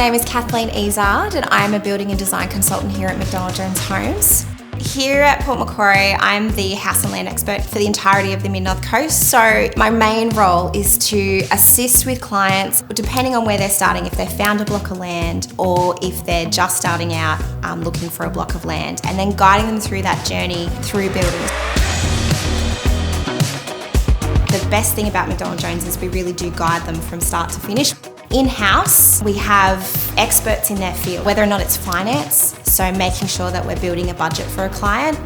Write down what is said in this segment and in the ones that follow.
name is Kathleen Ezard and I'm a building and design consultant here at McDonald Jones Homes. Here at Port Macquarie, I'm the house and land expert for the entirety of the Mid-North Coast. So my main role is to assist with clients, depending on where they're starting, if they've found a block of land or if they're just starting out looking for a block of land, and then guiding them through that journey through building. The best thing about McDonald Jones is we really do guide them from start to finish. In-house, we have experts in their field, whether or not it's finance, so making sure that we're building a budget for a client,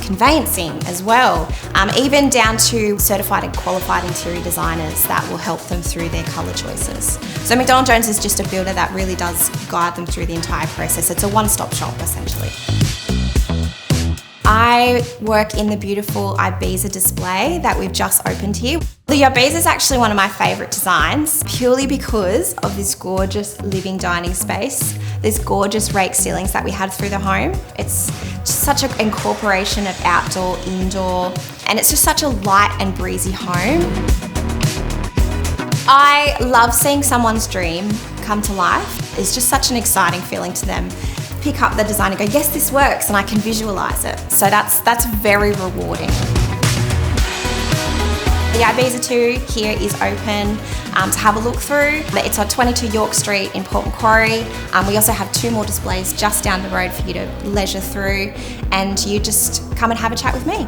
conveyancing as well, even down to certified and qualified interior designers that will help them through their colour choices. So McDonald Jones is just a builder that really does guide them through the entire process. It's a one-stop shop essentially. I work in the beautiful Ibiza display that we've just opened here. The Ibiza is actually one of my favourite designs, purely because of this gorgeous living dining space, this gorgeous rake ceilings that we had through the home. It's just such an incorporation of outdoor, indoor, and it's just such a light and breezy home. I love seeing someone's dream come to life. It's just such an exciting feeling to them. Pick up the design and go, yes, this works, and I can visualise it. So that's very rewarding. The Ibiza 2 here is open to have a look through. It's on 22 York Street in Port Macquarie. We also have 2 more displays just down the road for you to leisure through, and you just come and have a chat with me.